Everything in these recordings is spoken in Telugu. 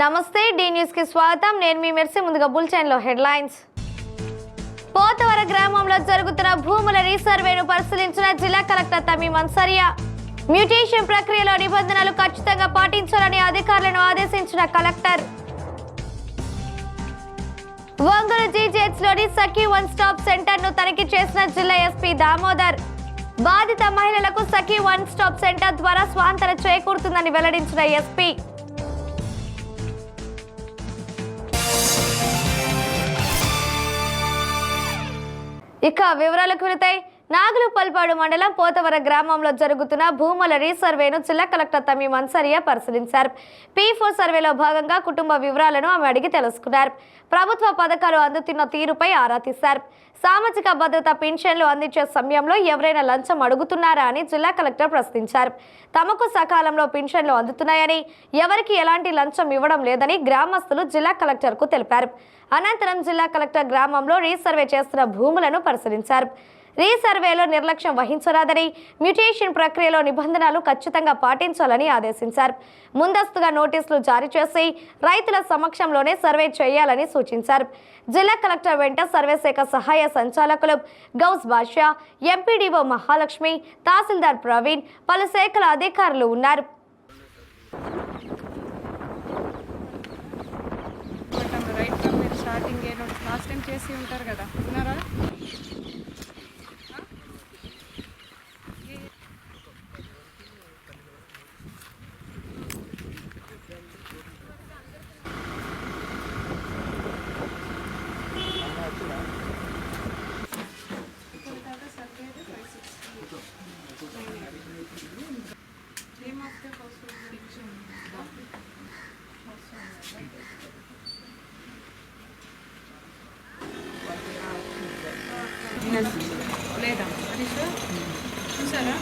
నమస్తే డి న్యూస్ కి స్వాగతం. నేను మీ మెర్సీ. ముందుగా బులెటిన్ లో హెడ్లైన్స్. పోతవర గ్రామంలో జరుగుతున్న భూముల రీసర్వేను పరిశీలించిన జిల్లా కలెక్టర్ తమీమ్ అన్సారియా. మ్యూటేషన్ ప్రక్రియలో నిబంధనలు ఖచ్చితంగా పాటించాలని అధికారులను ఆదేశించిన కలెక్టర్. ఒంగోలు జీజీహెచ్ లోని సఖీ వన్ స్టాప్ సెంటర్ ను తనిఖీ చేసిన జిల్లా ఎస్పీ దామోదర్. బాధిత మహిళలకు సఖీ వన్ స్టాప్ సెంటర్ ద్వారా స్వాంతన చేకూరుతుందని వెల్లడించిన ఎస్పీ. ఇక వివరాలకు వెళితే నాగులుపల్పాడు మండలం పోతవర గ్రామంలో జరుగుతున్న భూముల రీసర్వేను జిల్లా కలెక్టర్ తమీమ్ అన్సారియా పరిశీలించారు. P4 సర్వేలో భాగంగా కుటుంబ వివరాలను ఆమె అడిగి తెలుసుకున్నారు. ప్రభుత్వ పథకాలు అందుతున్న తీరుపై ఆరా తీశారు. సామాజిక భద్రత పెన్షన్లు అందించే సమయంలో ఎవరైనా లంచం అడుగుతున్నారా అని జిల్లా కలెక్టర్ ప్రశ్నించారు. తమకు సకాలంలో పెన్షన్లు అందుతున్నాయని, ఎవరికి ఎలాంటి లంచం ఇవ్వడం లేదని గ్రామస్తులు జిల్లా కలెక్టర్కు తెలిపారు. అనంతరం జిల్లా కలెక్టర్ గ్రామంలో రీసర్వే చేస్తున్న భూములను పరిశీలించారు. రీసర్వేలో నిర్లక్ష్యం వహించరాదని, మ్యూటేషన్ ప్రక్రియలో నిబంధనలు ఖచ్చితంగా పాటించాలని ఆదేశించారు. ముందస్తుగా నోటీసులు జారీ చేసి రైతుల సమక్షంలోనే సర్వే చేయాలని సూచించారు. జిల్లా కలెక్టర్ వెంట సర్వే శాఖ సహాయ సంచాలకులు గౌస్ బాషా, ఎంపీడీఓ మహాలక్ష్మి, తహసీల్దార్ ప్రవీణ్, పలు శాఖల అధికారులు ఉన్నారు. స్టార్టింగ్ లాస్ట్ టైం చేసి ఉంటారు కదా, ఉన్నారా? లేదా చూసారా?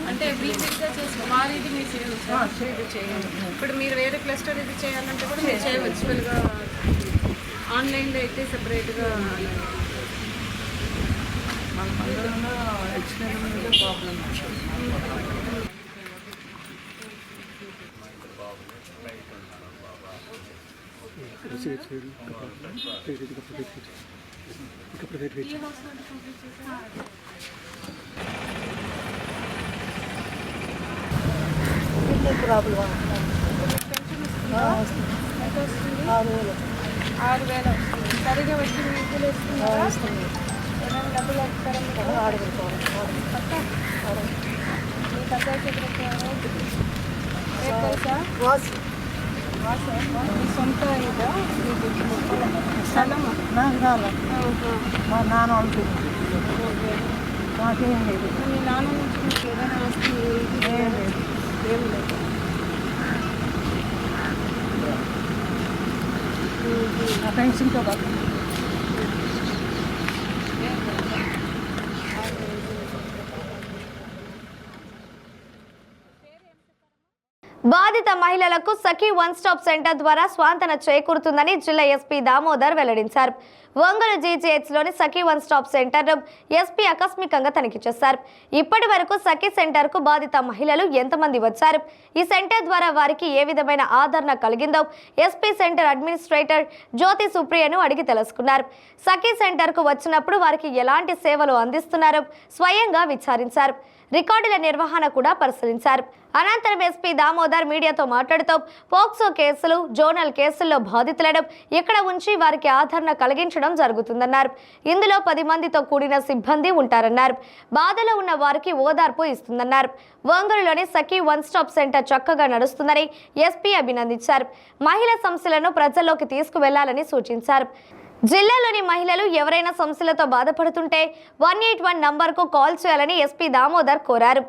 అంటే ఎవ్రీగా చేసి మాది మీరు చేయండి. ఇప్పుడు మీరు వేరే క్లస్టర్ ఇది చేయాలంటే కూడా మీరు చేయవచ్చు. ఫుల్గా ఆన్లైన్లో అయితే సెపరేట్గా ప్రాబ్లం 6,000 వస్తుంది. సరిగా వచ్చి మీకు వస్తుంది. ఏమైనా డబ్బులు వస్తారని ఆడుకోవాలి. మీ పెద్ద సొంత ఇదా స్థలం? నాకు రాలే, మా నాన్న వాళ్ళకి మాకేం లేదు. మీ నాన్న నుంచి మీకు ఏదైనా వస్తుంది? ఏం లేదు, ఏం లేదు. ఆ పెన్షన్తో కాదు. బాధిత మహిళలకు సఖీ వన్ స్టాప్ సెంటర్ ద్వారా స్వాంతన చేకూరుతుందని జిల్లా ఎస్పీ దామోదర్ వెల్లడించారు. ఒంగోలు జీజీహెచ్ లోని సఖీ వన్ స్టాప్ సెంటర్ ఎస్పీ ఆకస్మికంగా తనిఖీ చేశారు. ఇప్పటి వరకు సఖీ సెంటర్ కు బాధిత మహిళలు ఎంతమంది వచ్చారు, ఈ సెంటర్ ద్వారా వారికి ఏ విధమైన ఆదరణ కలిగిందో ఎస్పీ సెంటర్ అడ్మినిస్ట్రేటర్ జ్యోతి సుప్రియను అడిగి తెలుసుకున్నారు. సఖీ సెంటర్ కు వచ్చినప్పుడు వారికి ఎలాంటి సేవలు అందిస్తున్నారో స్వయంగా విచారించారు. రికార్డుల నిర్వహణ కూడా పరిశీలించారు. అనంతరం ఎస్పీ దామోదర్ మీడియాతో మాట్లాడుతూ పోక్సో కేసులు, జోనల్ కేసుల్లో బాధితులను ఇక్కడ ఉంచి వారికి ఆదరణ కలిగించడం జరుగుతుందన్నారు. ఇందులో 10 మందితో కూడిన సిబ్బంది ఉంటారన్నారు. బాధలో ఉన్న వారికి ఓదార్పు ఇస్తుందన్నారు. ఒంగోలులోని సఖీ వన్ స్టాప్ సెంటర్ చక్కగా నడుస్తుందని ఎస్పీ అభినందించారు. మహిళా సమస్యలను ప్రజల్లోకి తీసుకువెళ్లాలని సూచించారు. జిల్లాలోని మహిళలు ఎవరైనా సమస్యలతో బాధపడుతుంటే 181 నంబర్కు కాల్ చేయాలని ఎస్పీ దామోదర్ కోరారు.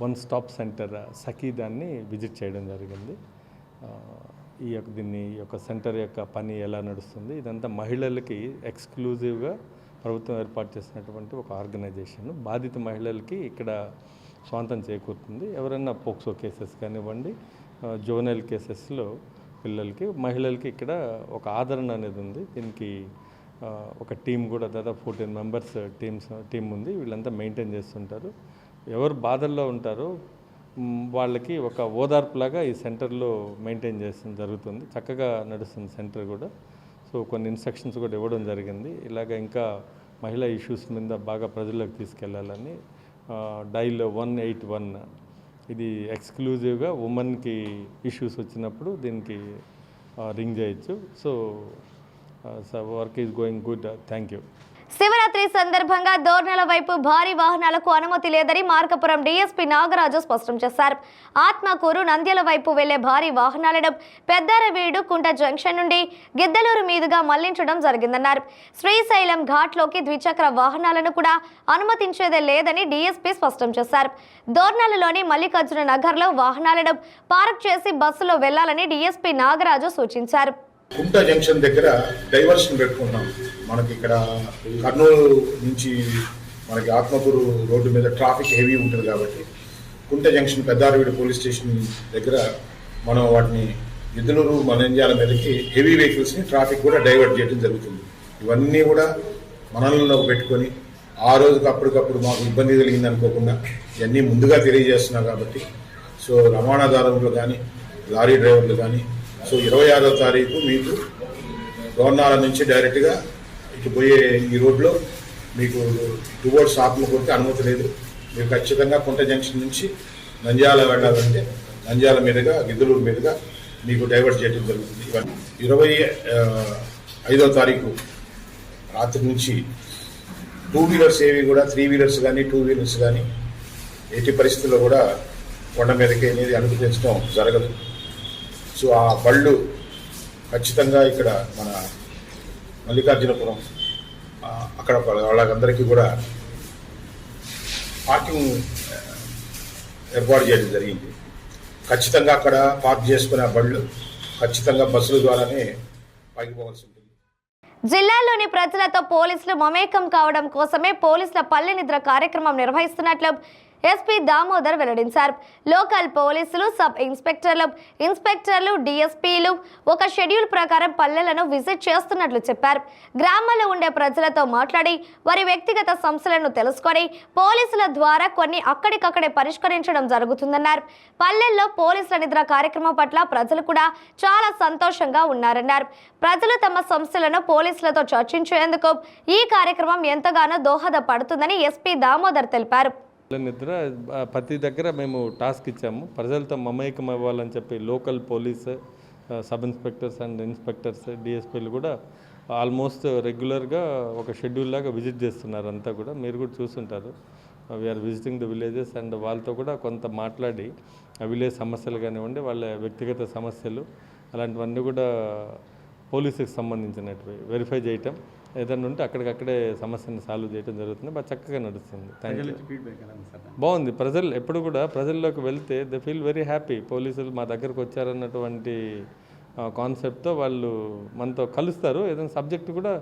వన్ స్టాప్ సెంటర్ సఖీ దాన్ని విజిట్ చేయడం జరిగింది. ఈ యొక్క సెంటర్ యొక్క పని ఎలా నడుస్తుంది, ఇదంతా మహిళలకి ఎక్స్క్లూజివ్గా ప్రభుత్వం ఏర్పాటు చేసినటువంటి ఒక ఆర్గనైజేషన్. బాధిత మహిళలకి ఇక్కడ స్వాతంత్రం చేకూరుతుంది. ఎవరైనా పోక్సో కేసెస్ కానివ్వండి, జోనల్ కేసెస్లో పిల్లలకి, మహిళలకి ఇక్కడ ఒక ఆదరణ అనేది ఉంది. దీనికి ఒక టీం కూడా దాదాపు 14 మెంబర్స్ టీం ఉంది. వీళ్ళంతా మెయింటైన్ చేస్తుంటారు. ఎవరు బాధల్లో ఉంటారో వాళ్ళకి ఒక ఓదార్పులాగా ఈ సెంటర్లో మెయింటైన్ చేస్తుంది జరుగుతుంది. చక్కగా నడుస్తుంది సెంటర్ కూడా. సో కొన్ని ఇన్స్ట్రక్షన్స్ కూడా ఇవ్వడం జరిగింది. ఇలాగ ఇంకా మహిళా ఇష్యూస్ మీద బాగా ప్రజల్లోకి తీసుకెళ్లాలని. డైల్ 181 ఇది ఎక్స్క్లూజివ్గా ఉమెన్కి ఇష్యూస్ వచ్చినప్పుడు దీనికి రింగ్ చేయొచ్చు. So work is going good. Thank you. Shivaratri సందర్భంగా దోర్నల వైపు భారీ వాహనాలకు అనుమతి లేదని మార్కాపురం డీఎస్పీ నాగరాజు స్పష్టం చేశారు. ఆత్మకూరు, నంద్యాల వైపు వెళ్లే భారీ వాహనాలను పెద్దారవీడు కుంట జంక్షన్ నుండి గిద్దలూరు మీదుగా మళ్లించడం జరిగిందన్నారు. శ్రీశైలం ఘాట్లోకి ద్విచక్ర వాహనాలను కూడా అనుమతించేదే లేదని డీఎస్పీ స్పష్టం చేశారు. దోర్నలలోని మల్లికార్జున నగర్లో వాహనాలను పార్క్ చేసి బస్సులో వెళ్లాలని డీఎస్పీ నాగరాజు సూచించారు. కుంట జంక్షన్ దగ్గర డైవర్షన్ పెట్టుకుంటాం. మనకి ఇక్కడ కర్నూలు నుంచి మనకి ఆత్మకూరు రోడ్డు మీద ట్రాఫిక్ హెవీ ఉంటుంది కాబట్టి కుంట జంక్షన్ పెద్దారవీడు పోలీస్ స్టేషన్ దగ్గర మనం వాటిని గిద్దలూరు, నంద్యాల మీదకి హెవీ వెహికల్స్ని ట్రాఫిక్ కూడా డైవర్ట్ చేయడం జరుగుతుంది. ఇవన్నీ కూడా మనల్లో పెట్టుకొని ఆ రోజుకి అప్పటికప్పుడు మాకు ఇబ్బంది కలిగింది అనుకోకుండా ఇవన్నీ ముందుగా తెలియజేస్తున్నాం కాబట్టి సో రవాణాదారులు కానీ లారీ డ్రైవర్లు కానీ సో 26వ తారీఖు మీకు దోర్నాల నుంచి డైరెక్ట్గా ఇటు పోయే ఈ రోడ్లో మీకు టువర్డ్స్ ఆత్మకూరుకి అనుమతి లేదు. మీరు ఖచ్చితంగా కుంట జంక్షన్ నుంచి నంద్యాల వెళ్ళాలంటే నంద్యాల మీదుగా గిద్దలూరు మీదుగా మీకు డైవర్ట్ చేయడం జరుగుతుంది. ఇవన్నీ 25వ తారీఖు రాత్రి నుంచి 2 వీలర్స్ ఏవి కూడా 3 వీలర్స్ కానీ 2 వీలర్స్ కానీ ఎట్టి పరిస్థితుల్లో కూడా కొండ మీదకి అనేది అనుమతించడం జరగదు. సో ఆ బళ్ళు ఖచ్చితంగా ఇక్కడ మన మల్లికార్జునపురం అక్కడ వాళ్ళందరికీ కూడా పార్కింగ్ ఏర్పాటు చేయడం జరిగింది. ఖచ్చితంగా అక్కడ పార్క్ చేసుకునే బళ్ళు ఖచ్చితంగా బస్సుల ద్వారానే పైకి పోవాల్సి ఉంటుంది. జిల్లాలోని ప్రజలతో పోలీసులు మమేకం కావడం కోసమే పోలీసుల పల్లె నిద్ర కార్యక్రమం నిర్వహిస్తున్నట్లు ఎస్పీ దామోదర్ వెల్లడించారు. లోకల్ పోలీసులు, సబ్ ఇన్స్పెక్టర్లు, డీఎస్పీలు ఒక షెడ్యూల్ ప్రకారం పల్లెలను విజిట్ చేస్తున్నట్లు చెప్పారు. గ్రామాల్లో ఉండే ప్రజలతో మాట్లాడి వారి వ్యక్తిగత సమస్యలను తెలుసుకొని పోలీసుల ద్వారా కొన్ని అక్కడికక్కడే పరిష్కరించడం జరుగుతుందన్నారు. పల్లెల్లో పోలీసుల నిద్ర కార్యక్రమం పట్ల ప్రజలు కూడా చాలా సంతోషంగా ఉన్నారన్నారు. ప్రజలు తమ సమస్యలను పోలీసులతో చర్చించేందుకు ఈ కార్యక్రమం ఎంతగానో దోహదపడుతుందని ఎస్పీ దామోదర్ తెలిపారు. నిద్ర ప్రతి దగ్గర మేము టాస్క్ ఇచ్చాము. ప్రజలతో మమేకం అవ్వాలని చెప్పి local police, sub inspectors and inspectors, డిఎస్పీలు కూడా ఆల్మోస్ట్ రెగ్యులర్గా ఒక షెడ్యూల్ లాగా విజిట్ చేస్తున్నారు. అంతా కూడా మీరు కూడా చూస్తుంటారు. We are visiting the villages and వాళ్ళతో కూడా కొంత మాట్లాడి ఆ విలేజ్ సమస్యలు కానివ్వండి, వాళ్ళ వ్యక్తిగత సమస్యలు అలాంటివన్నీ కూడా పోలీసుకి సంబంధించినవి వెరిఫై చేయటం, ఏదైనా ఉంటే అక్కడికక్కడే సమస్యను సాల్వ్ చేయడం జరుగుతుంది. బాగా చక్కగా నడుస్తుంది. బాగుంది. ప్రజలు ఎప్పుడు కూడా ప్రజల్లోకి వెళ్తే దే ఫీల్ వెరీ హ్యాపీ. పోలీసులు మా దగ్గరకు వచ్చారన్నటువంటి కాన్సెప్ట్తో వాళ్ళు మనతో కలుస్తారు. ఏదైనా సబ్జెక్ట్ కూడా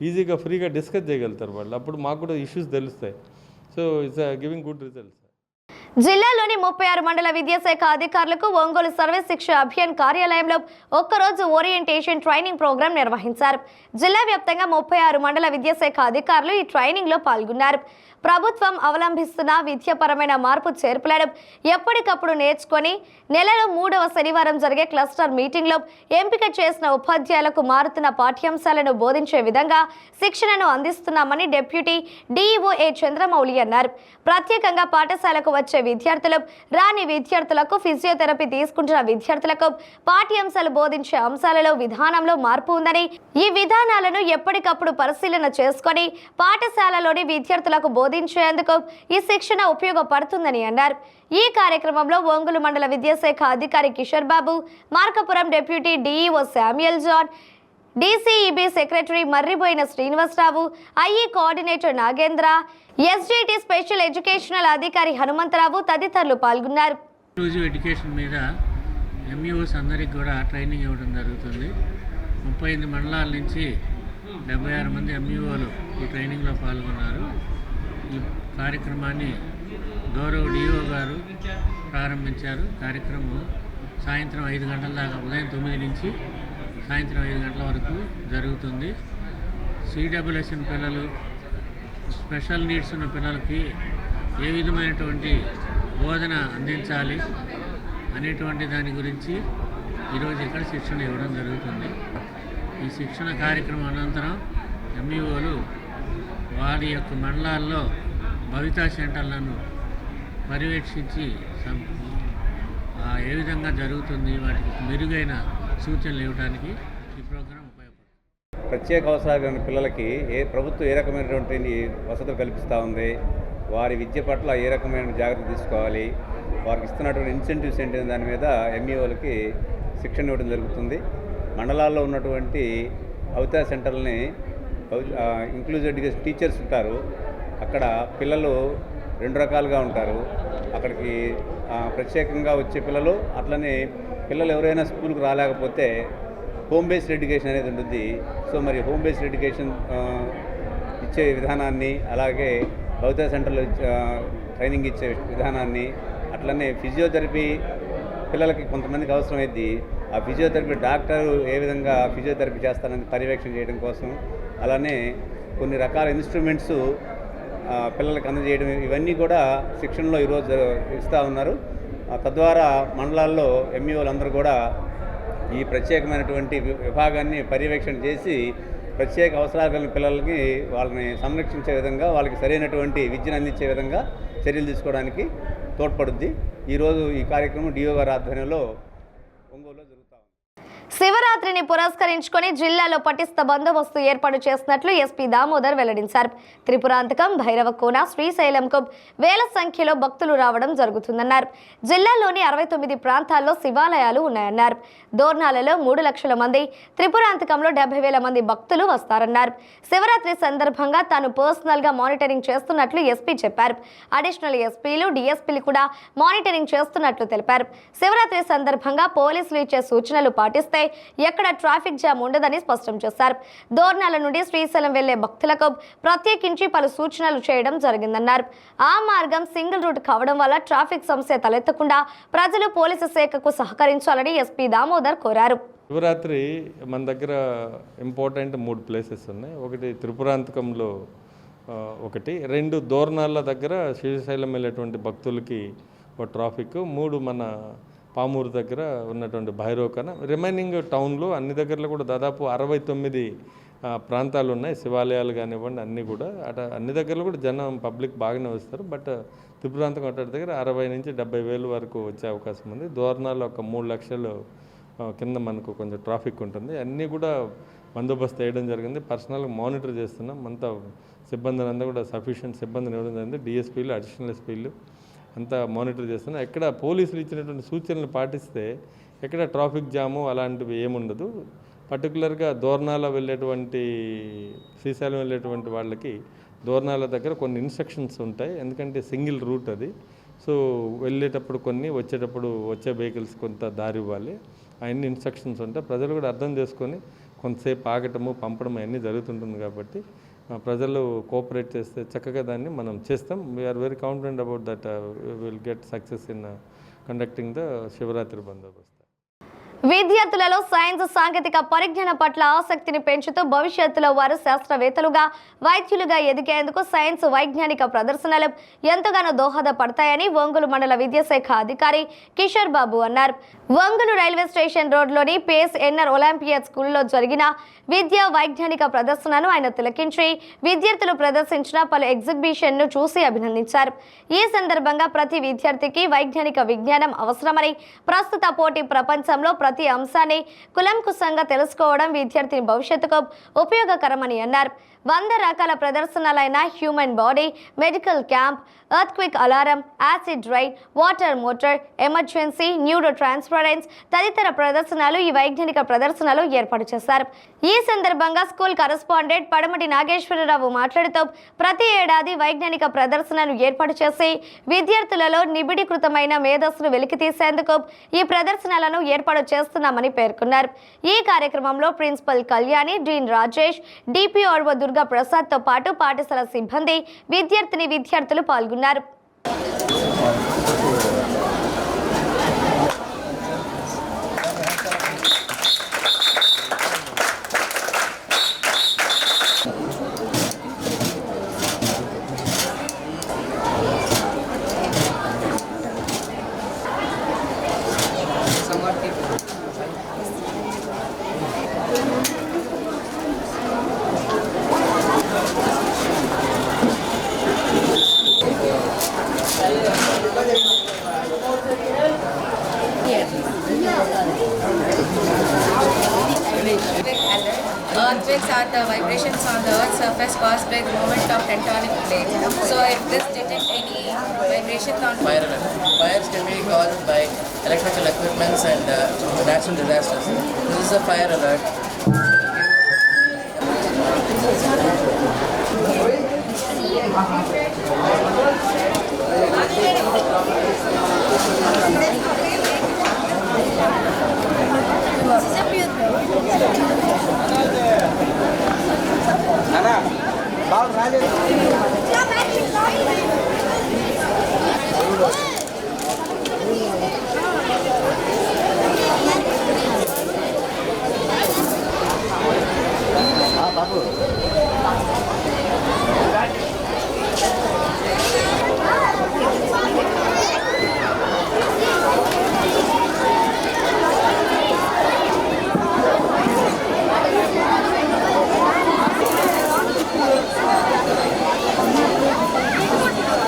ఈజీగా ఫ్రీగా డిస్కస్ చేయగలుగుతారు వాళ్ళు. అప్పుడు మాకు కూడా ఇష్యూస్ తెలుస్తాయి. So it's giving good results. జిల్లాలోని 36 మండల విద్యాశాఖ అధికారులకు ఒంగోలు సర్వీస్ శిక్ష అభియాన్ కార్యాలయంలో ఒక్కరోజు ఓరియంటేషన్ ట్రైనింగ్ ప్రోగ్రాం నిర్వహించారు. జిల్లా వ్యాప్తంగా 36 మండల విద్యాశాఖ అధికారులు ఈ ట్రైనింగ్లో పాల్గొన్నారు. ప్రభుత్వం అవలంబిస్తున్న విద్యాపరమైన మార్పు చేర్పులను ఎప్పటికప్పుడు నేర్చుకొని నెలలో 3వ శనివారం జరిగే క్లస్టర్ మీటింగ్లో ఎంపిక చేసిన ఉపాధ్యాయులకు మారుతున్న పాఠ్యాంశాలను బోధించే విధంగా శిక్షణను అందిస్తున్నామని డిప్యూటీ డీఈఓ ఏ చంద్రమౌళి అన్నారు. ప్రత్యేకంగా పాఠశాలకు వచ్చే విద్యార్థులు, రాని విద్యార్థులకు, ఫిజియోథెరపీ తీసుకుంటున్న విద్యార్థులకు పాఠ్యాంశాలు బోధించే అంశాలలో విధానంలో మార్పు ఉందని, ఈ విధానాలను ఎప్పటికప్పుడు పరిశీలన చేసుకొని పాఠశాలలోని విద్యార్థులకు బోధించేందుకు ఈ శిక్షణ ఉపయోగపడుతుందని అన్నారు. ఈ కార్యక్రమంలో ఒంగోలు మండల విద్యాశాఖ అధికారి Kishore Babu, Markapuram deputy DEO Samuel John, DCEB secretary Marriboina Srinivasarao, IE coordinator Nagendra, SGT special educational అధికారి హనుమంతరావు తదితరులు పాల్గొన్నారు. ఇంక్లూజివ్ ఎడ్యుకేషన్ మీద ఎంఈఓస్ అందరికి కూడా ట్రైనింగ్ ఇవ్వడం జరుగుతుంది. 38 మండలాల నుంచి 76 మంది ఎంఈఓలు ఈ ట్రైనింగ్లో పాల్గొన్నారు. ఈ కార్యక్రమాన్ని గౌరవ డిఓ గారు ప్రారంభించారు. కార్యక్రమం సాయంత్రం 5 గంటల దాకా, ఉదయం 9 నుంచి సాయంత్రం 5 గంటల వరకు జరుగుతుంది. సిడబ్ల్యూఎస్ఎన్ పిల్లలు, స్పెషల్ నీడ్స్ ఉన్న పిల్లలకి ఏ విధమైనటువంటి బోధన అందించాలి అనేటువంటి దాని గురించి ఈరోజు ఇక్కడ శిక్షణ ఇవ్వడం జరుగుతుంది. ఈ శిక్షణ కార్యక్రమం అనంతరం ఎంఈఓలు వారి యొక్క మండలాల్లో భవితా సెంటర్లను పర్యవేక్షించి ఏ విధంగా జరుగుతుంది వాటికి మెరుగైన సూచనలు ఇవ్వడానికి ఈ ప్రోగ్రాం ఉపయోగపడుతుంది. ప్రత్యేక అవసరాలు కలిగిన పిల్లలకి ప్రభుత్వం ఏ రకమైనటువంటి వసతులు కల్పిస్తూ ఉంది, వారి విద్య పట్ల ఏ రకమైన జాగ్రత్త తీసుకోవాలి, వారికి ఇస్తున్నటువంటి ఇన్సెంటివ్స్ ఏంటి దాని మీద ఎంఈఓలకి శిక్షణ ఇవ్వడం జరుగుతుంది. మండలాల్లో ఉన్నటువంటి భవితా సెంటర్లని ఇంక్లూజివ్ ఎడ్యుకేషన్ టీచర్స్ ఉంటారు. అక్కడ పిల్లలు 2 రకాలుగా ఉంటారు. అక్కడికి ప్రత్యేకంగా వచ్చే పిల్లలు, అట్లనే పిల్లలు ఎవరైనా స్కూల్కి రాలేకపోతే హోమ్ బేస్డ్ ఎడ్యుకేషన్ అనేది ఉంటుంది. సో మరి హోమ్ బేస్డ్ ఎడ్యుకేషన్ ఇచ్చే విధానాన్ని, అలాగే భవితా సెంటర్లో ట్రైనింగ్ ఇచ్చే విధానాన్ని, అట్లనే ఫిజియోథెరపీ పిల్లలకి కొంతమందికి అవసరమైంది. ఆ ఫిజియోథెరపీ డాక్టర్ ఏ విధంగా ఫిజియోథెరపీ చేస్తారని పర్యవేక్షణ చేయడం కోసం, అలానే కొన్ని రకాల ఇన్స్ట్రుమెంట్స్ పిల్లలకు అందజేయడం, ఇవన్నీ కూడా శిక్షణలో ఈరోజు ఇస్తూ ఉన్నారు. తద్వారా మండలాల్లో ఎంఈఓలు అందరూ కూడా ఈ ప్రత్యేకమైనటువంటి విభాగాన్ని పర్యవేక్షణ చేసి ప్రత్యేక అవసరాలు కలిగిన పిల్లలకి వాళ్ళని సంరక్షించే విధంగా, వాళ్ళకి సరైనటువంటి విద్యను అందించే విధంగా చర్యలు తీసుకోవడానికి తోడ్పడుద్ది. ఈరోజు ఈ కార్యక్రమం డిఓ గారి ఆధ్వర్యంలో ఒంగోలులో జరుగుతూ ఉంది. శివరాత్రిని పురస్కరించుకొని జిల్లాలో పటిష్ట బందోబస్తు ఏర్పాటు చేసినట్లు ఎస్పీ దామోదర్ వెల్లడించారు. త్రిపురాంతకం, భైరవకోన, శ్రీశైలంకు వేల సంఖ్యలో భక్తులు రావడం జరుగుతుందన్నారు. జిల్లాలోని 69 ప్రాంతాల్లో శివాలయాలు ఉన్నాయన్నారు. దోర్నాలలో 3 లక్షల మంది, త్రిపురాంతకంలో 70,000 మంది భక్తులు వస్తారన్నారు. శివరాత్రి సందర్భంగా తాను పర్సనల్గా మానిటరింగ్ చేస్తున్నట్లు ఎస్పీ చెప్పారు. అడిషనల్ ఎస్పీలు, డిఎస్పీలు కూడా మానిటరింగ్ చేస్తున్నట్లు తెలిపారు. శివరాత్రి సందర్భంగా పోలీసులు ఇచ్చే సూచనలు పాటిస్తే ఎక్కడ ట్రాఫిక్ జామ్ ఉండదని స్పష్టం చేశారు. దోర్నాల నుండి శ్రీశైలం వెళ్లే భక్తులకు ప్రత్యేకించి పలు సూచనలు చేయడం జరిగిందన్నారు. ఆ మార్గం సింగిల్ రూట్ కావడం వల్ల ట్రాఫిక్ సమస్య తలెత్తకుండా ప్రజలు పోలీసు శాఖకు సహకరించాలని ఎస్పీ దామోదర్ కోరారు. శివరాత్రి మన దగ్గర ఇంపార్టెంట్ 3 ప్లేసెస్ ఉన్నాయి. ఒకటి త్రిపురాంతకంలో, ఒకటి 2 దోర్నాల దగ్గర శ్రీశైలం వెళ్ళేటువంటి భక్తులకి ఒక ట్రాఫిక్, 3 మన పామూరు దగ్గర ఉన్నటువంటి భైరవకన, రిమైనింగ్ టౌన్లో అన్ని దగ్గరలో కూడా దాదాపు 69 ప్రాంతాలు ఉన్నాయి. శివాలయాలు కానివ్వండి, అన్నీ కూడా అన్ని దగ్గరలో కూడా జనం పబ్లిక్ బాగానే వస్తారు. బట్ త్రిపురాంతకం అటు దగ్గర 60 నుంచి 70,000 వరకు వచ్చే అవకాశం ఉంది. దోర్నాల్లో ఒక 3 లక్షలు కింద మనకు కొంచెం ట్రాఫిక్ ఉంటుంది. అన్నీ కూడా బందోబస్తు వేయడం జరిగింది. పర్సనల్గా మానిటర్ చేస్తున్నాం. అంతా సిబ్బందిని అంతా కూడా సఫిషియెంట్ సిబ్బందిని ఇవ్వడం జరిగింది. డిఎస్పీలు, అడిషనల్ ఎస్పీలు అంతా మానిటర్ చేస్తున్నాం. ఎక్కడ పోలీసులు ఇచ్చినటువంటి సూచనలు పాటిస్తే ఎక్కడ ట్రాఫిక్ జాము అలాంటివి ఏముండదు. పర్టికులర్గా దోర్నాల వెళ్ళేటువంటి, శ్రీశైలం వెళ్ళేటువంటి వాళ్ళకి దోర్నాల దగ్గర కొన్ని ఇన్స్ట్రక్షన్స్ ఉంటాయి. ఎందుకంటే సింగిల్ రూట్ అది. సో వెళ్ళేటప్పుడు కొన్ని, వచ్చేటప్పుడు వచ్చే వెహికల్స్ కొంత దారి ఇవ్వాలి. అవన్నీ ఇన్స్ట్రక్షన్స్ ఉంటాయి. ప్రజలు కూడా అర్థం చేసుకొని కొంతసేపు ఆగటము, పంపడం అవన్నీ జరుగుతుంటుంది. కాబట్టి ప్రజలు కోఆపరేట్ చేస్తే చక్కగా దాన్ని మనం చేస్తాం. We are very confident about that will get success in conducting the Shivaratri బందోబస్తు. విద్యార్థులలో సైన్స్, సాంకేతిక పరిజ్ఞానం పట్ల ఆసక్తిని పెంచుతూ భవిష్యత్తులో వారు శాస్త్రవేత్తలుగా, వైద్యులుగా ఎదిగేందుకు సైన్స్ వైజ్ఞానిక ప్రదర్శనలు ఎంతగానో దోహదపడతాయని ఒంగోలు మండల విద్యాశాఖ అధికారి కిషోర్ బాబు అన్నారు. ఒంగోలు రైల్వే స్టేషన్ రోడ్లోని పేస్ ఎన్ఆర్ ఒలింపియడ్ స్కూల్లో జరిగిన విద్యా వైజ్ఞానిక ప్రదర్శనను ఆయన తిలకించి విద్యార్థులు ప్రదర్శించిన పలు ఎగ్జిబిషన్ను చూసి అభినందించారు. ఈ సందర్భంగా ప్రతి విద్యార్థికి వైజ్ఞానిక విజ్ఞానం అవసరమని, ప్రస్తుత పోటీ ప్రపంచంలో ప్రతి అంశాన్ని కులంకుశంగా తెలుసుకోవడం విద్యార్థిని భవిష్యత్తుకు ఉపయోగకరమని అన్నారు. 100 రకాల ప్రదర్శనలైన human body, medical camp, earthquake alarm, acid rain, water motor, emergency, neuro transference తదితర ప్రదర్శనలు ఈ వైజ్ఞానిక ప్రదర్శనలు ఏర్పాటు చేశారు. ఈ సందర్భంగా స్కూల్ కరెస్పాండెంట్ పడమటి నాగేశ్వరరావు మాట్లాడుతూ ప్రతి ఏడాది వైజ్ఞానిక ప్రదర్శనను ఏర్పాటు చేసి విద్యార్థులలో నిబిడీకృతమైన మేధస్సును వెలికితీసేందుకు ఈ ప్రదర్శనలను ఏర్పాటు చేస్తున్నామని పేర్కొన్నారు. ఈ కార్యక్రమంలో ప్రిన్సిపల్ కళ్యాణి, డీన్ రాజేష్, డిపిఆర్ఓ దుర్గా ప్రసాద్తో పాటు పాఠశాల సిబ్బంది, విద్యార్థులు పాల్గొన్నారు. Earthquakes are the vibrations on the Earth's surface caused by the movement of tectonic plates. So if this detects any vibrations on Fire alert. Fires can be caused by electrical equipments and natural disasters. This is a fire alert.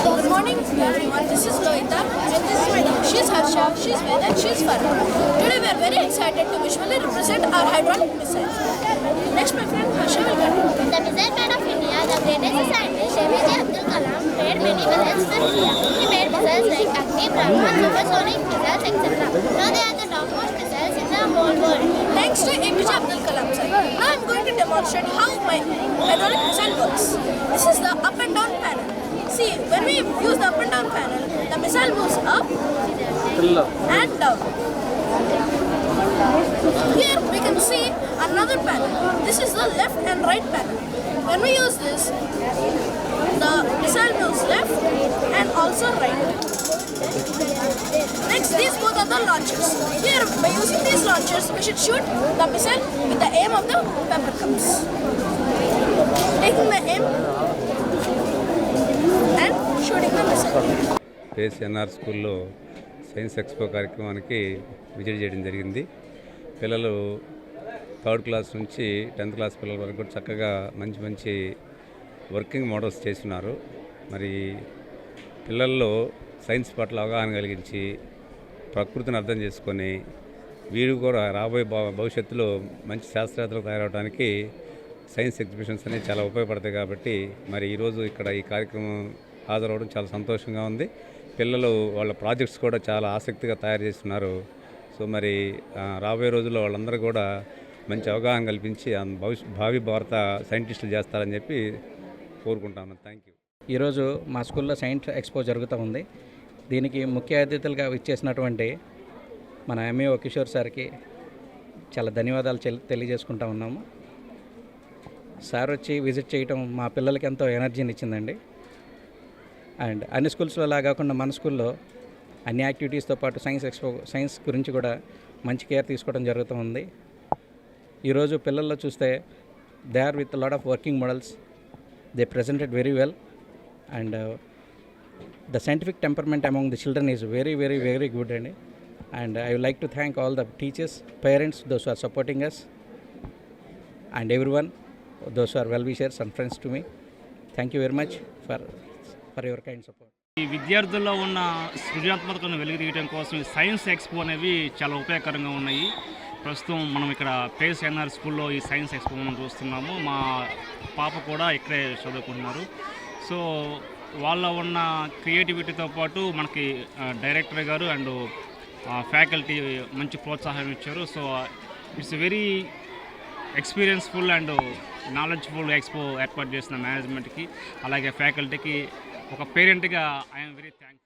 Good morning everyone, this is Loita and this is my dog. She's Harsha, she's Ved and she's Farah. Today we are very excited to visually represent our hydraulic missile. Next my friend Harsha will continue. The Missile Man of India, the greatest scientist APJ Abdul Kalam, made many missiles for India. He made missiles like Agni, Brahma, supersonic missiles, etc. Now they are the topmost missiles in the whole world. Thanks to APJ Abdul Kalam sir. Now I am going to demonstrate how my hydraulic missile works. This is the up and down panel. See, when we use the up and down panel, the missile moves up and down. Here we can see another panel. This is the left and right panel. When we use this, the missile moves left and also right. Next, these both are the launchers. Here, by using these launchers, we should shoot the missile with the aim of the pepper cups. Taking the aim and shooting the missile. ఏసీఎన్ఆర్ స్కూల్లో సైన్స్ ఎక్స్పో కార్యక్రమానికి విజిట్ చేయడం జరిగింది. పిల్లలు 3rd క్లాస్ నుంచి 10th క్లాస్ పిల్లల వరకు కూడా చక్కగా మంచి వర్కింగ్ మోడల్స్ చేస్తున్నారు. మరి పిల్లల్లో సైన్స్ పట్ల అవగాహన కలిగించి ప్రకృతిని అర్థం చేసుకొని వీరు కూడా రాబోయే భవిష్యత్తులో మంచి శాస్త్రవేత్తలు తయారవడానికి సైన్స్ ఎగ్జిబిషన్స్ అనేవి చాలా ఉపయోగపడతాయి. కాబట్టి మరి ఈరోజు ఇక్కడ ఈ కార్యక్రమం హాజరవడం చాలా సంతోషంగా ఉంది. పిల్లలు వాళ్ళ ప్రాజెక్ట్స్ కూడా చాలా ఆసక్తిగా తయారు చేస్తున్నారు. సో మరి రాబోయే రోజుల్లో వాళ్ళందరూ కూడా మంచి అవగాహన కల్పించి భావి భారత సైంటిస్టులు చేస్తారని చెప్పి కోరుకుంటాను. Thank you. ఈరోజు మా స్కూల్లో సైన్స్ ఎక్స్పో జరుగుతూ ఉంది. దీనికి ముఖ్య అతిథులుగా ఇచ్చేసినటువంటి మన ఎంఈఓ కిషోర్ సార్కి చాలా ధన్యవాదాలు తెలియజేసుకుంటా ఉన్నాము. సార్ వచ్చి విజిట్ చేయటం మా పిల్లలకి ఎంతో ఎనర్జీని ఇచ్చిందండి. అండ్ అన్ని స్కూల్స్లో లా కాకుండా మన స్కూల్లో అన్ని యాక్టివిటీస్తో పాటు సైన్స్ గురించి కూడా మంచి కేర్ తీసుకోవడం జరుగుతూ ఉంది. ఈరోజు పిల్లల్లో చూస్తే they are with lot of working models. They presented very well and the scientific temperament among the children is very good and I would like to thank all the teachers, parents, those who are supporting us, and everyone, those who are well wishers and friends to me. Thank you very much for your kind support. ఈ విద్యార్థుల్లో ఉన్న సృజనాత్మకతను వెలుగుతీయడం కోసం ఈ సైన్స్ ఎక్స్పో అనేవి చాలా ఉపయోగకరంగా ఉన్నాయి. ప్రస్తుతం మనం ఇక్కడ పేస్ ఎన్ఆర్ స్కూల్లో ఈ సైన్స్ ఎక్స్పో మనం చూస్తున్నాము. మా పాప కూడా ఇక్కడే చదువుకుంటున్నారు. సో వాళ్ళ ఉన్న క్రియేటివిటీతో పాటు మనకి డైరెక్టర్ గారు అండ్ ఫ్యాకల్టీ మంచి ప్రోత్సాహం ఇచ్చారు. So it's very experienceful and knowledgeful expo ఏర్పాటు చేసిన మేనేజ్మెంట్కి అలాగే ఫ్యాకల్టీకి ఒక పేరెంట్గా ఐఎమ్ వెరీ థ్యాంక్ఫుల్.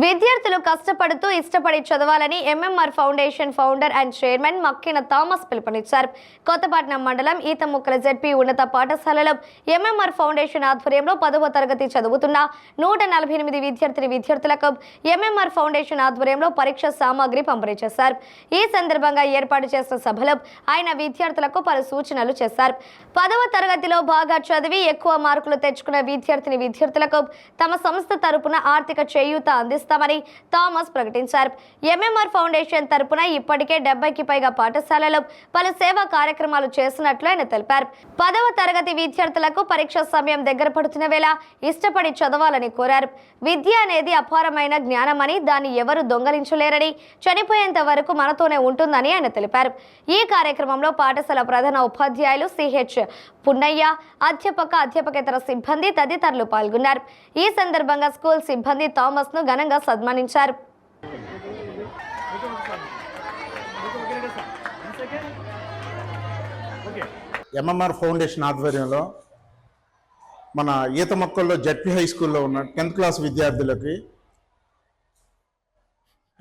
విద్యార్థులు కష్టపడుతూ ఇష్టపడి చదవాలని MMR foundation founder and chairman Makkina Thomas పిలుపునిచ్చారు. కొత్తపట్నం మండలం ఈతముక్కల జెడ్పీ ఉన్నత పాఠశాలలో ఎంఎంఆర్ ఫౌండేషన్ ఆధ్వర్యంలో 10వ తరగతి చదువుతున్న 148 విద్యార్థులకు ఎంఎంఆర్ ఫౌండేషన్ ఆధ్వర్యంలో పరీక్ష సామాగ్రి పంపిణీ చేశారు. ఈ సందర్భంగా ఏర్పాటు చేసిన సభలో ఆయన విద్యార్థులకు పలు సూచనలు చేశారు. 10వ తరగతిలో బాగా చదివి ఎక్కువ మార్కులు తెచ్చుకున్న విద్యార్థులకు తమ సంస్థ తరపున ఆర్థిక చేయూత అందిస్తామని థామస్ ప్రకటించారు. ఎంఎంఆర్ ఫౌండేషన్ తరపున ఇప్పటికే 70కి పైగా పాఠశాలలో పలు సేవా కార్యక్రమాలు చేసినట్లు ఆయన తెలిపారు. 10వ తరగతి విద్యార్థులకు పరీక్ష సమయం దగ్గర పడుతున్న వేళ ఇష్టపడి చదవాలని కోరారు. విద్య అనేది అపారమైన జ్ఞానమని, దాన్ని ఎవరు దొంగలించలేరని, చనిపోయేంత వరకు మనతోనే ఉంటుందని ఆయన తెలిపారు. ఈ కార్యక్రమంలో పాఠశాల ప్రధాన ఉపాధ్యాయులు సిహెచ్ పున్నయ్య, అధ్యాపకేతర సిబ్బంది తదితరులు పాల్గొన్నారు. ఈ సందర్భంగా స్కూల్ సిబ్బంది థామస్ ను ఘనంగా సన్మానించారు. ఎంఎంఆర్ ఫౌండేషన్ ఆధ్వర్యంలో మన ఈత మొక్కల్లో జడ్పీ హై స్కూల్లో ఉన్న 10th క్లాస్ విద్యార్థులకి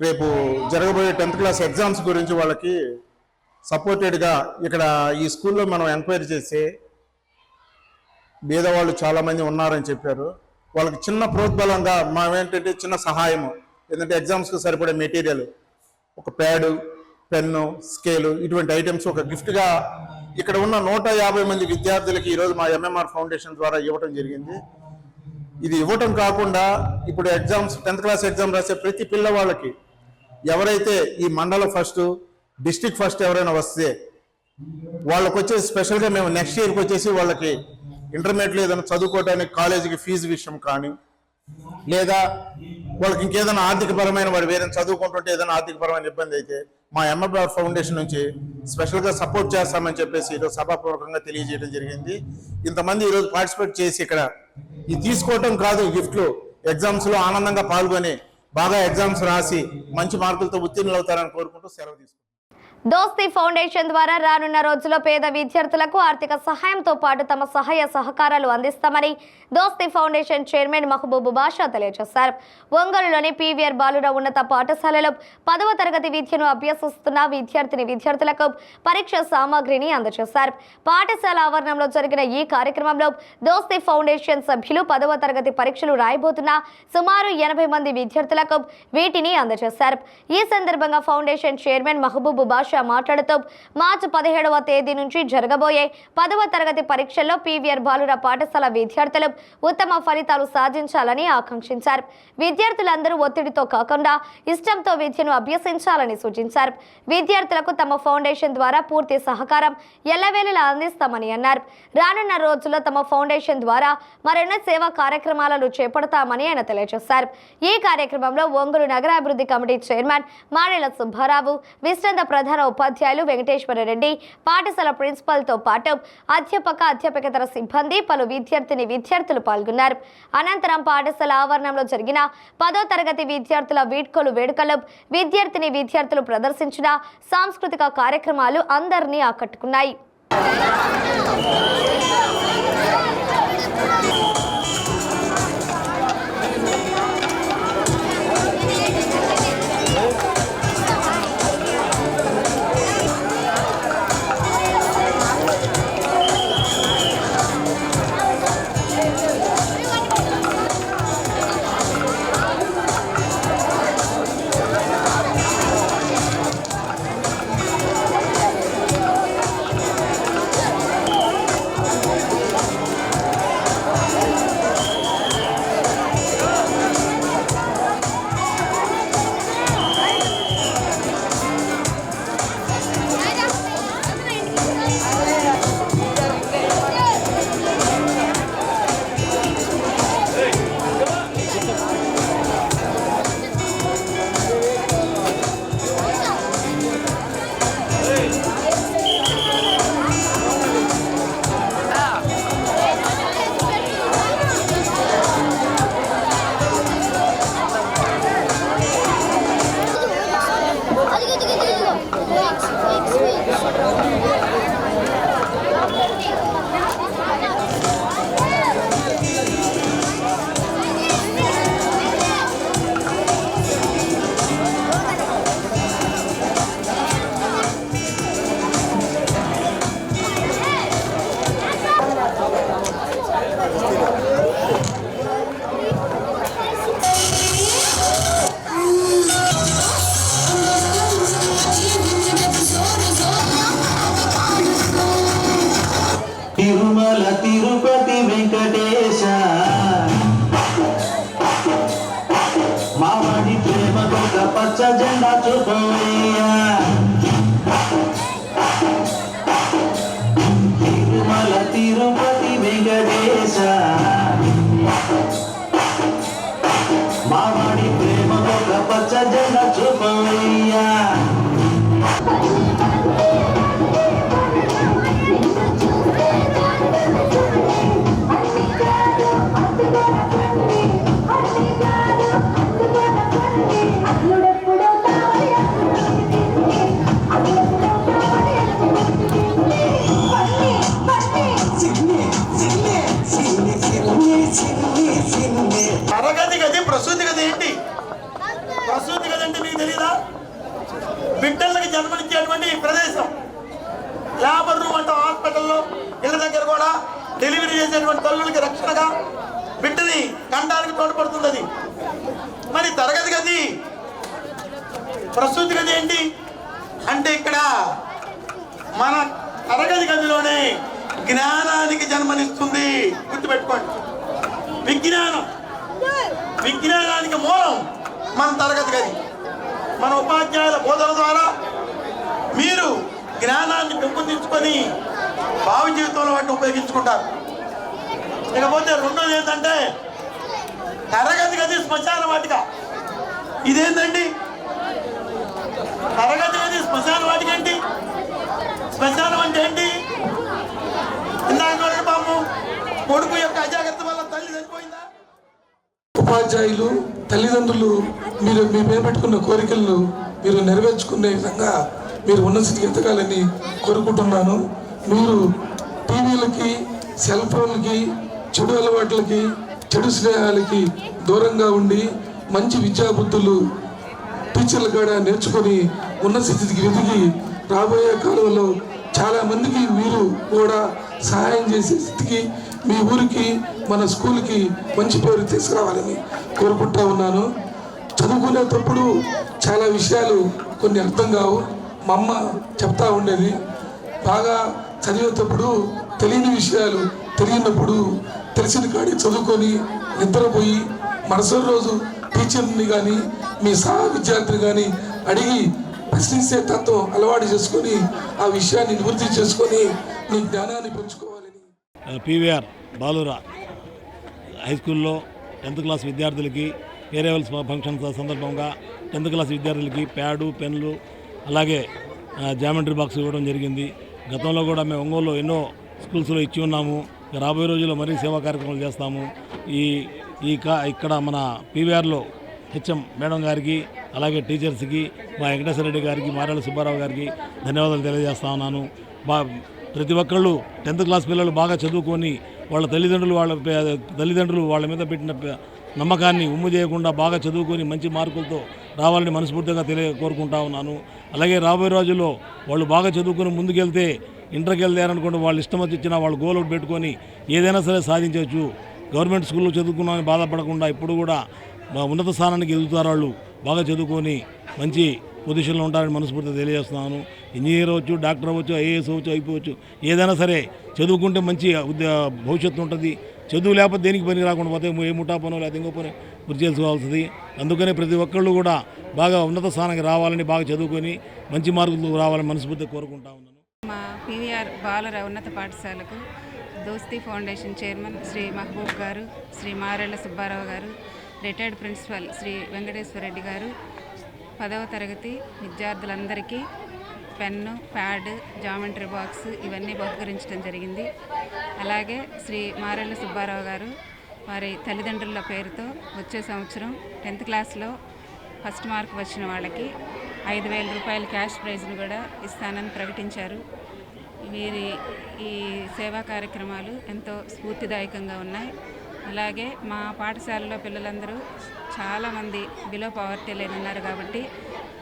రేపు జరగబోయే 10th క్లాస్ ఎగ్జామ్స్ గురించి వాళ్ళకి సపోర్టెడ్గా ఇక్కడ ఈ స్కూల్లో మనం ఎంక్వైరీ చేసి పేదవాళ్ళు చాలామంది ఉన్నారని చెప్పారు. వాళ్ళకి చిన్న ప్రోద్బలంగా ఏంటంటే చిన్న సహాయము, ఎందుకంటే ఎగ్జామ్స్కి సరిపడే మెటీరియల్, ఒక ప్యాడు, పెన్ను, స్కేలు, ఇటువంటి ఐటమ్స్ ఒక గిఫ్ట్గా ఇక్కడ ఉన్న 150 మంది విద్యార్థులకి ఈరోజు మా ఎంఎంఆర్ ఫౌండేషన్ ద్వారా ఇవ్వటం జరిగింది. ఇది ఇవ్వటం కాకుండా ఇప్పుడు ఎగ్జామ్స్ 10th క్లాస్ ఎగ్జామ్ రాసే ప్రతి పిల్లవాళ్ళకి ఎవరైతే ఈ మండల ఫస్ట్, డిస్ట్రిక్ట్ ఫస్ట్ ఎవరైనా వస్తే వాళ్ళకి వచ్చేసి స్పెషల్గా మేము నెక్స్ట్ ఇయర్కి వచ్చేసి వాళ్ళకి ఇంటర్మీడియట్లో ఏదైనా చదువుకోవడానికి కాలేజీకి ఫీజు విషయం కానీ, లేదా వాళ్ళకి ఇంకేదైనా ఆర్థికపరమైన వాడు వేరే చదువుకుంటుంటే ఏదైనా ఆర్థికపరమైన ఇబ్బంది అయితే మా ఎంఎంఆర్ ఫౌండేషన్ నుంచి స్పెషల్గా సపోర్ట్ చేస్తామని చెప్పేసి ఈరోజు సభాపూర్వకంగా తెలియజేయడం జరిగింది. ఇంతమంది ఈరోజు పార్టిసిపేట్ చేసి ఇక్కడ ఇది తీసుకోవటం కాదు, గిఫ్ట్లు ఎగ్జామ్స్లో ఆనందంగా పాల్గొని బాగా ఎగ్జామ్స్ రాసి మంచి మార్కులతో ఉత్తీర్ణులు అవుతారని కోరుకుంటూ సెలవు తీసుకుంటాం. దోస్తీ ఫౌండేషన్ ద్వారా రానున్న రోజుల్లో పేద విద్యార్థులకు ఆర్థిక సహాయంతో పాటు తమ సహాయ సహకారాలు అందిస్తామని దోస్తీ ఫౌండేషన్ చైర్మన్ మహబూబ్ బాషా తెలియజేశారు. ఒంగోలులోని పీవీఆర్ బాలురావు ఉన్నత పాఠశాలలో 10వ తరగతి విద్యను అభ్యసిస్తున్న విద్యార్థులకు పరీక్ష సామాగ్రిని అందజేశారు. పాఠశాల ఆవరణంలో జరిగిన ఈ కార్యక్రమంలో దోస్తీ ఫౌండేషన్ సభ్యులు 10వ తరగతి పరీక్షలు రాయబోతున్న సుమారు 80 మంది విద్యార్థులకు వీటిని అందజేశారు. ఈ సందర్భంగా ఫౌండేషన్ చైర్మన్ మహబూబ్ బాషా మాట్లాడుతూ మార్చి 17వ తేదీ నుంచి జరగబోయే 10వ తరగతి పరీక్షల్లో పీవీఆర్ బాలుర పాఠశాల విద్యార్థులు ఉత్తమ ఫలితాలు సాధించాలని ఆకాంక్షించారు. విద్యార్థులందరూ ఒత్తిడితో కాకుండా ఇష్టంతో విద్యను అభ్యసించాలని సూచించారు. విద్యార్థులకు తమ ఫౌండేషన్ ద్వారా పూర్తి సహకారం ఎల్లవేళలా అందిస్తామని అన్నారు. రానున్న రోజుల్లో తమ ఫౌండేషన్ ద్వారా మరెన్నో సేవా కార్యక్రమాలను చేపడతామని ఆయన తెలియజేశారు. ఈ కార్యక్రమంలో ఒంగోలు నగరాభివృద్ధి కమిటీ చైర్మన్ మారెల సుబ్బారావు, విశ్రాంత ప్రధాన ఉపాధ్యాయులు వెంకటేశ్వరరెడ్డి, పాఠశాల ప్రిన్సిపల్తో పాటు అధ్యాపకేతర సిబ్బంది, పలు విద్యార్థులు పాల్గొన్నారు. అనంతరం పాఠశాల ఆవరణంలో జరిగిన 10వ తరగతి విద్యార్థుల వీడ్కోలు వేడుకలో విద్యార్థులు ప్రదర్శించిన సాంస్కృతిక కార్యక్రమాలు అందరినీ ఆకట్టుకున్నాయి. వెంకటేశ మావాడి ప్రేమకొక పచ్చ జెండా చూపవయ్యా తిరుమల తిరుపతి వెంకటేశ మావాడి ప్రేమకొక పచ్చ జెండా చూపవయ్యా తరగతి గది ప్రసూతి గది ఏంటి? ప్రసూతి గది అంటే మీకు తెలియదా? బిడ్డలకి జన్మనిచ్చేటువంటి ప్రదేశం. లేబర్ రూమ్ అంటాం హాస్పిటల్లో, ఇళ్ళ దగ్గర కూడా డెలివరీ చేసేటువంటి తల్లులకి రక్షణగా బిడ్డని కండానికి తోడ్పడుతుంది అది. మరి తరగతి గది ప్రసూతి గది ఏంటి అంటే ఇక్కడ మన తరగతి గదిలోనే జ్ఞానానికి జన్మనిస్తుంది. గుర్తుపెట్టుకోండి, విజ్ఞానానికి మూలం మన తరగతి గది. మన ఉపాధ్యాయుల బోధన ద్వారా మీరు జ్ఞానాన్ని పెంపొందించుకొని భావి జీవితంలో వాటిని ఉపయోగించుకుంటారు. ఇకపోతే రెండోది ఏంటంటే తరగతి గది శ్మశాన వాటిక. ఇదేంటండి తరగతి గది శ్మశాన వాటిక ఏంటి? శ్మశానం అంటే ఏంటి? ఇందాక పాపం కొడుకు యొక్క అజాగ్రత్త వల్ల తల్లి చనిపోయిందా? ఉపాధ్యాయులు తల్లిదండ్రులు మీరు మీ పేరు పెట్టుకున్న కోరికలను మీరు నెరవేర్చుకునే విధంగా మీరు ఉన్న స్థితికి ఎదగాలని కోరుకుంటున్నాను. మీరు టీవీలకి సెల్ ఫోన్లకి చెడు అలవాట్లకి చెడు స్నేహాలకి దూరంగా ఉండి మంచి విద్యాబుద్ధులు టీచర్లు కూడా నేర్చుకొని ఉన్న స్థితికి ఎదిగి రాబోయే కాలంలో చాలామందికి మీరు కూడా సహాయం చేసే స్థితికి మీ ఊరికి మన స్కూల్కి మంచి పేరు తీసుకురావాలని కోరుకుంటా ఉన్నాను. చదువుకునేటప్పుడు చాలా విషయాలు కొన్ని అర్థం కావు. మా అమ్మ చెప్తా ఉండేది, బాగా చదివేటప్పుడు తెలియని విషయాలు తెలియనప్పుడు తెలిసిన కాడికి చదువుకొని నిద్రపోయి మరుసటి రోజు టీచర్ని కానీ మీ సహ విద్యార్థిని కానీ అడిగి ప్రశ్నించే తత్వం అలవాటు చేసుకొని ఆ విషయాన్ని నివృత్తి చేసుకొని నీ జ్ఞానాన్ని పెంచుకోవాలని. పీవీఆర్ బాలురా హై స్కూల్లో 10th క్లాస్ విద్యార్థులకి ఫేర్వెల్ ఫంక్షన్ సందర్భంగా 10th క్లాస్ విద్యార్థులకి ప్యాడు పెన్లు అలాగే జామెట్రీ బాక్స్ ఇవ్వడం జరిగింది. గతంలో కూడా మేము ఒంగోలులో ఎన్నో స్కూల్స్లో ఇచ్చి ఉన్నాము. రాబోయే రోజుల్లో మరీ సేవా కార్యక్రమాలు చేస్తాము. ఇక్కడ మన పీవీఆర్లో హెచ్ఎం మేడం గారికి అలాగే టీచర్స్కి మా వెంకటేశ్వర రెడ్డి గారికి మారేళ్ళ సుబ్బారావు గారికి ధన్యవాదాలు తెలియజేస్తా ఉన్నాను. ప్రతి ఒక్కళ్ళు 10th క్లాస్ పిల్లలు బాగా చదువుకొని వాళ్ళ తల్లిదండ్రులు వాళ్ళ మీద పెట్టిన నమ్మకాన్ని ఉమ్ము చేయకుండా బాగా చదువుకొని మంచి మార్కులతో రావాలని మనస్ఫూర్తిగా కోరుకుంటా ఉన్నాను. అలాగే రాబోయే రోజుల్లో వాళ్ళు బాగా చదువుకొని ముందుకెళ్తే ఇంటర్కి వెళ్తారనుకోండి, వాళ్ళు ఇష్టం వచ్చినా వాళ్ళు గోల్ అవుట్ పెట్టుకొని ఏదైనా సరే సాధించవచ్చు. గవర్నమెంట్ స్కూల్లో చదువుకున్నామని బాధపడకుండా ఇప్పుడు కూడా ఉన్నత స్థానానికి ఎదుగుతారు. వాళ్ళు బాగా చదువుకొని మంచి పొజిషన్లో ఉంటారని మనస్ఫూర్తిగా తెలియజేస్తున్నాను. ఇంజనీర్ అవ్వచ్చు, డాక్టర్ అవ్వచ్చు, ఐఏఎస్ అవ్వచ్చు, అయిపోవచ్చు, ఏదైనా సరే చదువుకుంటే మంచి భవిష్యత్తు ఉంటుంది. చదువు లేకపోతే దేనికి పనికి రాకుండా పోతే ఏ ముఠా పనో లేకపోతే ఇంకో పని గురి చేసుకోవాల్సింది. అందుకనే ప్రతి ఒక్కళ్ళు కూడా బాగా ఉన్నత స్థానానికి రావాలని బాగా చదువుకొని మంచి మార్కులు రావాలని మనస్ఫూర్తిగా కోరుకుంటా ఉన్నాను. మా పీవీఆర్ బాలుర ఉన్నత పాఠశాలకు దోస్తీ ఫౌండేషన్ చైర్మన్ శ్రీ మహబూబ్ గారు, శ్రీ మారేళ్ళ సుబ్బారావు గారు, రిటైర్డ్ ప్రిన్సిపల్ శ్రీ వెంకటేశ్వర రెడ్డి గారు 10వ తరగతి విద్యార్థులందరికీ పెన్ను, ప్యాడ్, జామెట్రీ బాక్స్ ఇవన్నీ బహుకరించడం జరిగింది. అలాగే శ్రీ మారేళ్ళ సుబ్బారావు గారు వారి తల్లిదండ్రుల పేరుతో వచ్చే సంవత్సరం 10th క్లాస్లో ఫస్ట్ మార్క్ వచ్చిన వాళ్ళకి 5,000 రూపాయల క్యాష్ ప్రైజ్ను కూడా ఇస్తానని ప్రకటించారు. వీరి ఈ సేవా కార్యక్రమాలు ఎంతో స్ఫూర్తిదాయకంగా ఉన్నాయి. అలాగే మా పాఠశాలలో పిల్లలందరూ చాలామంది బిలో పవర్టీ లైన్ ఉన్నారు కాబట్టి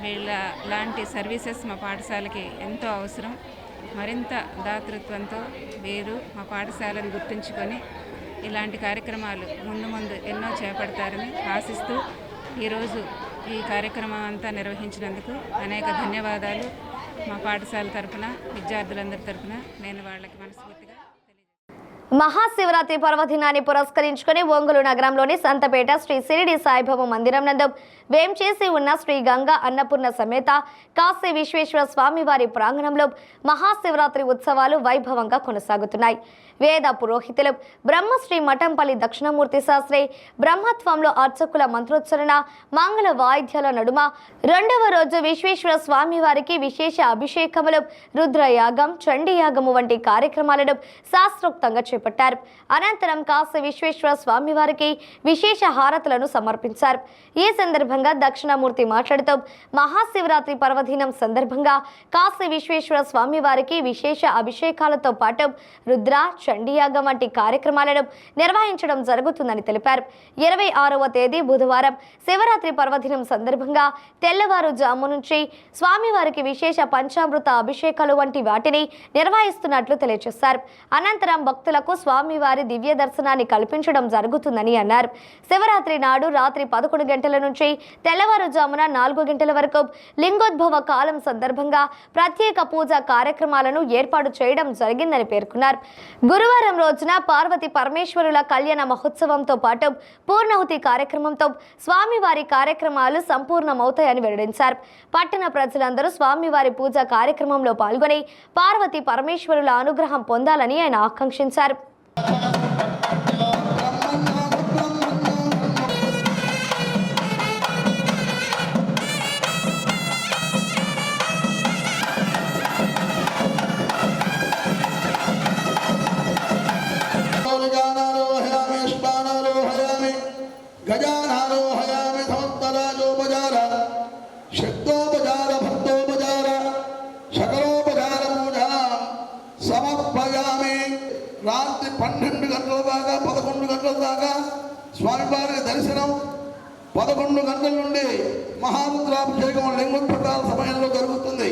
వీళ్ళ లాంటి సర్వీసెస్ మా పాఠశాలకి ఎంతో అవసరం. మరింత దాతృత్వంతో వీరు మా పాఠశాలను గుర్తుంచుకొని ఇలాంటి కార్యక్రమాలు ముందు ఎన్నో చేపడతారని ఆశిస్తూ ఈరోజు ఈ కార్యక్రమం అంతా నిర్వహించినందుకు అనేక ధన్యవాదాలు. మా పాఠశాల తరపున విద్యార్థులందరి తరపున నేను వాళ్ళకి మనస్ఫూర్తిగా మహాశివరాత్రి పర్వదినాన్ని పురస్కరించుకుని ఒంగోలు నగరంలోని సంతపేట శ్రీ సిరిడి సాయిబాబా మందిరం నందు వేంచేసి ఉన్న శ్రీ గంగా అన్నపూర్ణ సమేత కాశీ విశ్వేశ్వర స్వామి వారి ప్రాంగణంలో మహాశివరాత్రి ఉత్సవాలు వైభవంగా కొనసాగుతున్నాయి. వేద పురోహితులు బ్రహ్మశ్రీ మఠంపల్లి దక్షిణమూర్తి శాస్త్రి బ్రహ్మత్వంలో అర్చకుల మంత్రోచ్చరణ మంగళ వాయిద్యాల నడుమ రెండవ రోజు విశ్వేశ్వర స్వామి వారికి విశేష అభిషేకములు, రుద్రయాగం, చండీయాగము వంటి కార్యక్రమాలను శాస్త్రోక్తంగా చేపట్టారు. అనంతరం కాశీ విశ్వేశ్వర స్వామి వారికి విశేష హారతులను సమర్పించారు. ఈ సందర్భంగా దక్షిణమూర్తి మాట్లాడుతూ మహాశివరాత్రి పర్వదినం సందర్భంగా కాశీ విశ్వేశ్వర స్వామి వారికి విశేష అభిషేకాలతో పాటు రుద్ర, చండీయాగం వంటి కార్యక్రమాలను నిర్వహించడం జరుగుతుందని తెలిపారు. 26వ తేదీ బుధవారం శివరాత్రి పర్వదినం సందర్భంగా తెల్లవారుజాము నుంచి స్వామివారికి విశేష పంచామృత అభిషేకాలు వంటి వాటిని నిర్వహిస్తున్నట్లు తెలియజేశారు. అనంతరం భక్తులకు స్వామివారి దివ్య దర్శనాన్ని కల్పించడం జరుగుతుందని అన్నారు. శివరాత్రి నాడు రాత్రి 11 గంటల నుంచి తెల్లవారుజామున 4 గంటల వరకు లింగోద్భవ కాలం సందర్భంగా ప్రత్యేక పూజా కార్యక్రమాలను ఏర్పాటు చేయడం జరిగిందని పేర్కొన్నారు. గురువారం రోజున పార్వతి పరమేశ్వరుల కళ్యాణ మహోత్సవంతో పాటు పూర్ణాహుతి కార్యక్రమంతో స్వామివారి కార్యక్రమాలు సంపూర్ణమవుతాయని వెల్లడించారు. పట్టణ ప్రజలందరూ స్వామివారి పూజా కార్యక్రమంలో పాల్గొని పార్వతి పరమేశ్వరుల అనుగ్రహం పొందాలని ఆయన ఆకాంక్షించారు. గజానారోహయామి సమస్తరాజోపచార శక్తోపచార భక్తోపచార సకలోపచార పూజ సమర్పయామి. రాత్రి 12 గంటల దాకా 11 గంటల దాకా స్వామివారి దర్శనం, 11 గంటల నుండి మహారుద్రాభిషేకం లింగోద్భవాల సమయంలో జరుగుతుంది.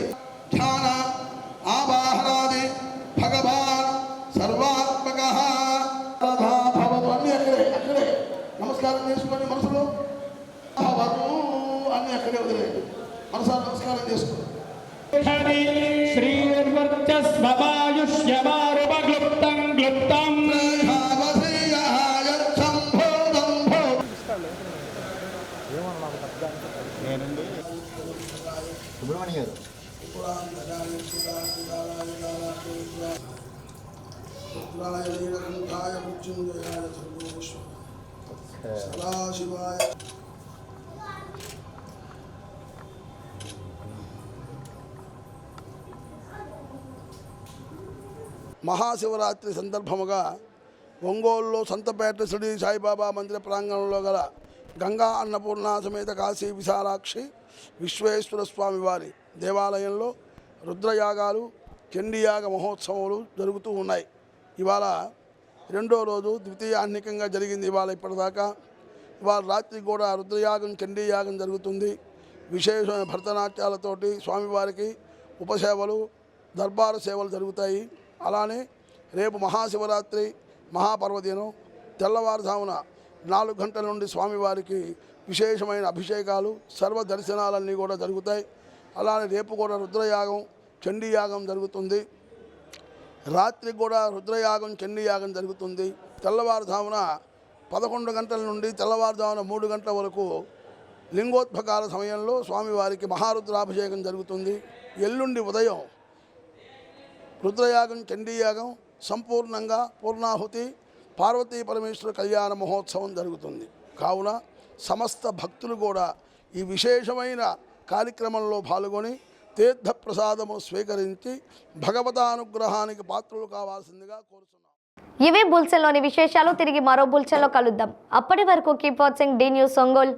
ధ్యాన ఆవాహనాది భగవాన్ సర్వాత్మక అన్నీ అక్కడే నమస్కారం చేసుకోండి. మనసులో అన్ని అక్కడే వదిలేయండి. మనసారి నమస్కారం చేసుకోండి. సుబ్రహ్మణ్య గారు సదాశివాయ మహాశివరాత్రి సందర్భముగా ఒంగోలులో సంతపేట శ్రీ సాయిబాబా మందిర ప్రాంగణంలో గల గంగా అన్నపూర్ణ సమేత కాశీ విశాలాక్షి విశ్వేశ్వర స్వామి వారి దేవాలయంలో రుద్రయాగాలు, చండీయాగ మహోత్సవాలు జరుగుతూ ఉన్నాయి. ఇవాళ రెండో రోజు ద్వితీయాన్నికంగా జరిగింది. ఇప్పటిదాకా ఇవాళ రాత్రి కూడా రుద్రయాగం, చండీయాగం జరుగుతుంది. విశేషమైన భరతనాట్యాలతోటి స్వామివారికి ఉపసేవలు, దర్బారు సేవలు జరుగుతాయి. అలానే రేపు మహాశివరాత్రి మహాపర్వదినం తెల్లవారుజామున 4 గంటల నుండి స్వామివారికి విశేషమైన అభిషేకాలు, సర్వ దర్శనాలన్నీ కూడా జరుగుతాయి. అలానే రేపు కూడా రుద్రయాగం, చండీయాగం జరుగుతుంది. రాత్రి కూడా రుద్రయాగం, చండీయాగం జరుగుతుంది. తెల్లవారుజామున 11 గంటల నుండి తెల్లవారుజామున 3 గంటల వరకు లింగోద్భకాల సమయంలో స్వామివారికి మహారుద్రాభిషేకం జరుగుతుంది. ఎల్లుండి ఉదయం రుద్రయాగం, చండీయాగం సంపూర్ణంగా పూర్ణాహుతి, పార్వతీ పరమేశ్వర కళ్యాణ మహోత్సవం జరుగుతుంది. కావున సమస్త భక్తులు కూడా ఈ విశేషమైన కార్యక్రమంలో పాల్గొని తీర్థప్రసాదము స్వీకరించి భగవతానుగ్రహానికి పాత్రలు కావాల్సిందిగా కోరుతున్నాం. ఇవే బుల్సెల్లోని విశేషాలు. తిరిగి మరో బుల్సెల్లో కలుద్దాం. అప్పటి వరకు keep watching D News Ongole.